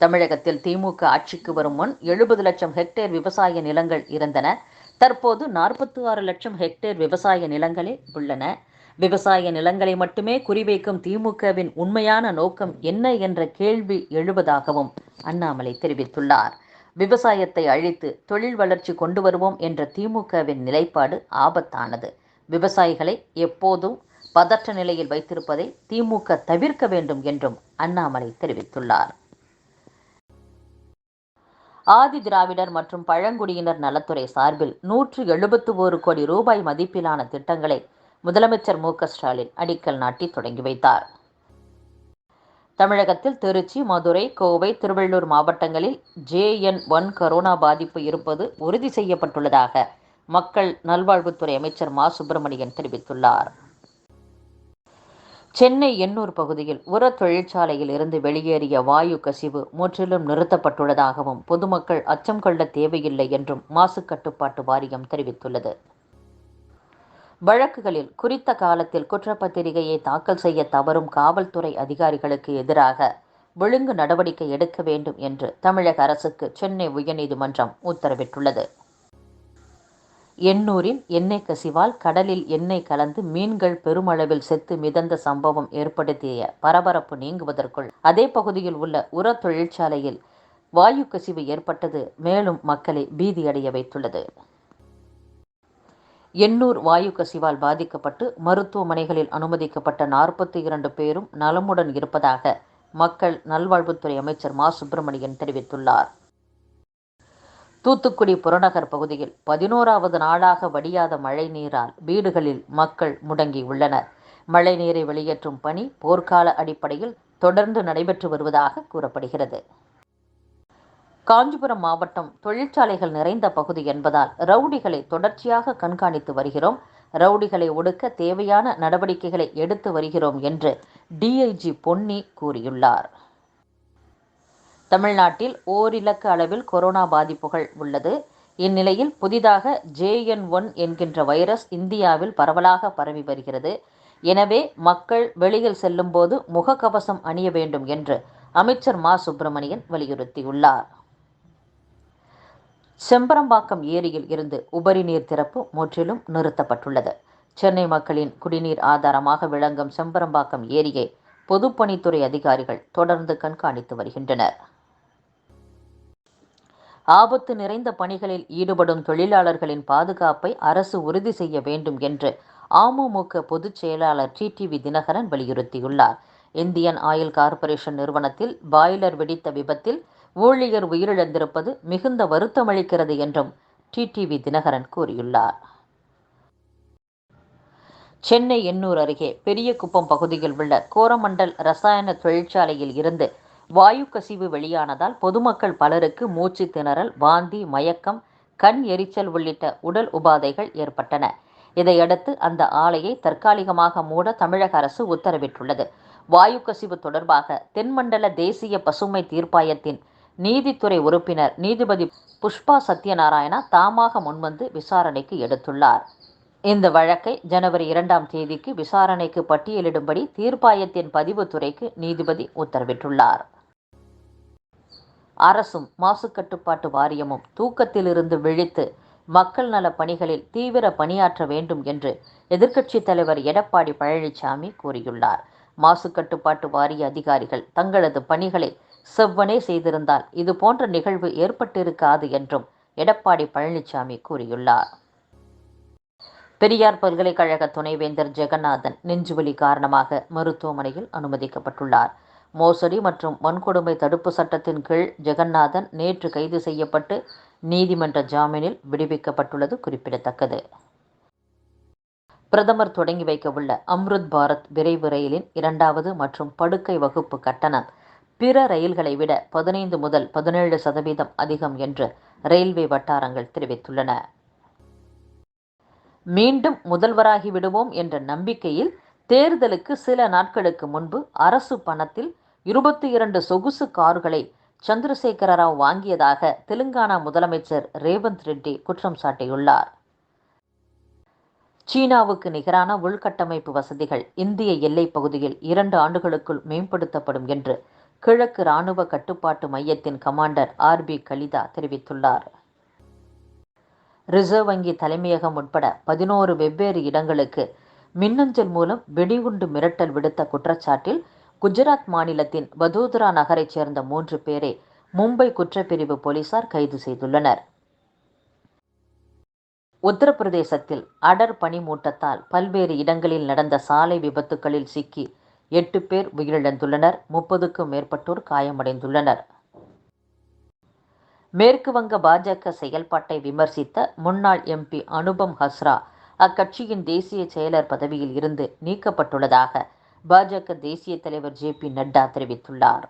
தமிழகத்தில் திமுக ஆட்சிக்கு வரும் முன் 70 லட்சம் ஹெக்டேர் விவசாய நிலங்கள் இருந்தன. தற்போது 46 லட்சம் ஹெக்டேர் விவசாய நிலங்களே உள்ளன. விவசாய நிலங்களை மட்டுமே குறிவைக்கும் திமுகவின் உண்மையான நோக்கம் என்ன என்ற கேள்வி எழுவதாகவும் அண்ணாமலை தெரிவித்துள்ளார். விவசாயத்தை அழித்து தொழில் வளர்ச்சி கொண்டு வருவோம் என்ற திமுகவின் நிலைப்பாடு ஆபத்தானது. விவசாயிகளை எப்போதும் பதற்ற நிலையில் வைத்திருப்பதை திமுக தவிர்க்க வேண்டும் என்றும் அண்ணாமலை தெரிவித்துள்ளார். ஆதி திராவிடர் மற்றும் பழங்குடியினர் நலத்துறை சார்பில் 171 கோடி ரூபாய் மதிப்பிலான திட்டங்களை முதலமைச்சர் மு.க.ஸ்டாலின் அடிக்கல் நாட்டி தொடங்கி வைத்தார். தமிழகத்தில் திருச்சி, மதுரை, கோவை, திருவள்ளூர் மாவட்டங்களில் JN1 கொரோனா பாதிப்பு இருப்பது உறுதி செய்யப்பட்டுள்ளதாக மக்கள் நல்வாழ்வுத்துறை அமைச்சர் மா. சுப்பிரமணியன் தெரிவித்துள்ளார். சென்னை எண்ணூர் பகுதியில் உர தொழிற்சாலையில் இருந்து வெளியேறிய வாயு கசிவு முற்றிலும் நிறுத்தப்பட்டுள்ளதாகவும் பொதுமக்கள் அச்சம் கொள்ள தேவையில்லை என்றும் மாசு கட்டுப்பாட்டு வாரியம் தெரிவித்துள்ளது. வழக்குகளில் குறித்த காலத்தில் குற்றப்பத்திரிகையை தாக்கல் செய்ய தவறும் காவல்துறை அதிகாரிகளுக்கு எதிராக ஒழுங்கு நடவடிக்கை எடுக்க வேண்டும் என்று தமிழக அரசுக்கு சென்னை உயர்நீதிமன்றம் உத்தரவிட்டுள்ளது. எண்ணூரில் எண்ணெய் கசிவால் கடலில் எண்ணெய் கலந்து மீன்கள் பெருமளவில் செத்து மிதந்த சம்பவம் ஏற்படுத்திய பரபரப்பு நீங்குவதற்குள் அதே பகுதியில் உள்ள உர தொழிற்சாலையில் வாயு கசிவு ஏற்பட்டது மேலும் மக்களை பீதியடைய வைத்துள்ளது. எண்ணூர் வாயு கசிவால் பாதிக்கப்பட்டு மருத்துவமனைகளில் அனுமதிக்கப்பட்ட 42 பேரும் நலமுடன் இருப்பதாக மக்கள் நல்வாழ்வுத்துறை அமைச்சர் மா. சுப்பிரமணியன் தெரிவித்துள்ளார். தூத்துக்குடி புறநகர் பகுதியில் 11வது நாளாக வடியாத மழை நீரால் வீடுகளில் மக்கள் முடங்கியுள்ளனர். மழை நீரை வெளியேற்றும் பணி போர்க்கால அடிப்படையில் தொடர்ந்து நடைபெற்று வருவதாக கூறப்படுகிறது. காஞ்சிபுரம் மாவட்டம் தொழிற்சாலைகள் நிறைந்த பகுதி என்பதால் ரவுடிகளை தொடர்ச்சியாக கண்காணித்து வருகிறோம். ரவுடிகளை ஒடுக்க தேவையான நடவடிக்கைகளை எடுத்து வருகிறோம் என்று DIG பொன்னி கூறியுள்ளார். தமிழ்நாட்டில் ஓரிலக்க அளவில் கொரோனா பாதிப்புகள் உள்ளது. இந்நிலையில் புதிதாக JN1 என்கின்ற வைரஸ் இந்தியாவில் பரவலாக பரவி வருகிறது. எனவே மக்கள் வெளியில் செல்லும் போது முகக்கவசம் அணிய வேண்டும் என்று அமைச்சர் மா. சுப்பிரமணியன் வலியுறுத்தியுள்ளார். செம்பரம்பாக்கம் ஏரியில் இருந்து உபரி நீர் திறப்பு முற்றிலும் நிறுத்தப்பட்டுள்ளது. சென்னை மக்களின் குடிநீர் ஆதாரமாக விளங்கும் செம்பரம்பாக்கம் ஏரியை பொதுப்பணித்துறை அதிகாரிகள் தொடர்ந்து கண்காணித்து வருகின்றனர். ஆபத்து நிறைந்த பணிகளில் ஈடுபடும் தொழிலாளர்களின் பாதுகாப்பை அரசு உறுதி செய்ய வேண்டும் என்று அமமுக பொதுச் செயலாளர் டிடிவி தினகரன் வலியுறுத்தியுள்ளார். இந்தியன் ஆயில் கார்ப்பரேஷன் நிறுவனத்தில் பாய்லர் வெடித்த விபத்தில் ஊழியர் உயிரிழந்திருப்பது மிகுந்த வருத்தமளிக்கிறது என்றும் டிடிவி தினகரன் கூறியுள்ளார். சென்னை எண்ணூர் அருகே பெரியகுப்பம் பகுதியில் உள்ள கோரமண்டல் ரசாயன தொழிற்சாலையில் இருந்து வாயு கசிவு வெளியானதால் பொதுமக்கள் பலருக்கு மூச்சு திணறல், வாந்தி, மயக்கம், கண் எரிச்சல் உள்ளிட்ட உடல் உபாதைகள் ஏற்பட்டன. இதையடுத்து அந்த ஆலையை தற்காலிகமாக மூட தமிழக அரசு உத்தரவிட்டுள்ளது. வாயு கசிவு தொடர்பாக தென்மண்டல தேசிய பசுமை தீர்ப்பாயத்தின் நீதித்துறை உறுப்பினர் நீதிபதி புஷ்பா சத்யநாராயணா தாமாக முன்வந்து விசாரணைக்கு எடுத்துள்ளார். இந்த வழக்கை ஜனவரி 2ஆம் தேதிக்கு விசாரணைக்கு பட்டியலிடும்படி தீர்ப்பாயத்தின் பதிவுத்துறைக்கு நீதிபதி உத்தரவிட்டுள்ளார். அரசும் மாசு கட்டுப்பாட்டு வாரியமும் தூக்கத்திலிருந்து விழித்து மக்கள் நல பணிகளில் தீவிர பணியாற்ற வேண்டும் என்று எதிர்க்கட்சித் தலைவர் எடப்பாடி பழனிசாமி கூறியுள்ளார். மாசு கட்டுப்பாட்டு வாரிய அதிகாரிகள் தங்களது பணிகளை செவ்வனே செய்திருந்தால் இதுபோன்ற நிகழ்வு ஏற்பட்டிருக்காது என்றும் எடப்பாடி பழனிசாமி கூறியுள்ளார். பெரியார் பல்கலைக்கழக துணைவேந்தர் ஜெகநாதன் நெஞ்சுவலி காரணமாக மருத்துவமனையில் அனுமதிக்கப்பட்டுள்ளார். மோசடி மற்றும் வன்கொடுமை தடுப்பு சட்டத்தின் கீழ் ஜெகநாதன் நேற்று கைது செய்யப்பட்டு நீதிமன்ற ஜாமீனில் விடுவிக்கப்பட்டுள்ளது குறிப்பிடத்தக்கது. பிரதமர் தொடங்கி வைக்கவுள்ள அம்ருத் பாரத் விரைவு ரயிலின் 2வது மற்றும் படுக்கை வகுப்பு கட்டணம் பிற ரயில்களை விட 15 முதல் 17% அதிகம் என்று ரயில்வே வட்டாரங்கள் தெரிவித்துள்ளன. மீண்டும் முதல்வராகி விடுவோம் என்ற நம்பிக்கையில் தேர்தலுக்கு சில நாட்களுக்கு முன்பு அரசு பணத்தில் 22 சொகுசு கார்களை சந்திரசேகர ராவ் வாங்கியதாக தெலுங்கானா முதலமைச்சர் ரேவந்த் ரெட்டி குற்றம் சாட்டியுள்ளார். சீனாவுக்கு நிகரான உள்கட்டமைப்பு வசதிகள் இந்திய எல்லைப் பகுதியில் 2 ஆண்டுகளுக்குள் மேம்படுத்தப்படும் என்று கிழக்கு இராணுவ கட்டுப்பாட்டு மையத்தின் கமாண்டர் RB கலிதா தெரிவித்துள்ளார். ரிசர்வ் வங்கி தலைமையகம் உட்பட 11 வெவ்வேறு இடங்களுக்கு மின்னஞ்சல் மூலம் வெடிகுண்டு மிரட்டல் விடுத்த குற்றச்சாட்டில் குஜராத் மாநிலத்தின் வதோதரா நகரைச் சேர்ந்த 3 பேரை மும்பை குற்றப்பிரிவு போலீசார் கைது செய்துள்ளனர். உத்தரப்பிரதேசத்தில் அடர் பனிமூட்டத்தால் பல்வேறு இடங்களில் நடந்த சாலை விபத்துகளில் சிக்கி 8 பேர் உயிரிழந்துள்ளனர். 30க்கும் மேற்பட்டோர் காயமடைந்துள்ளனர். மேற்கு வங்க பாஜக செயல்பாட்டை விமர்சித்த முன்னாள் MP அனுபம் ஹஸ்ரா அக்கட்சியின் தேசிய செயலர் பதவியில் இருந்து நீக்கப்பட்டுள்ளதாக பாஜக தேசிய தலைவர் JP நட்டா தெரிவித்துள்ளார்.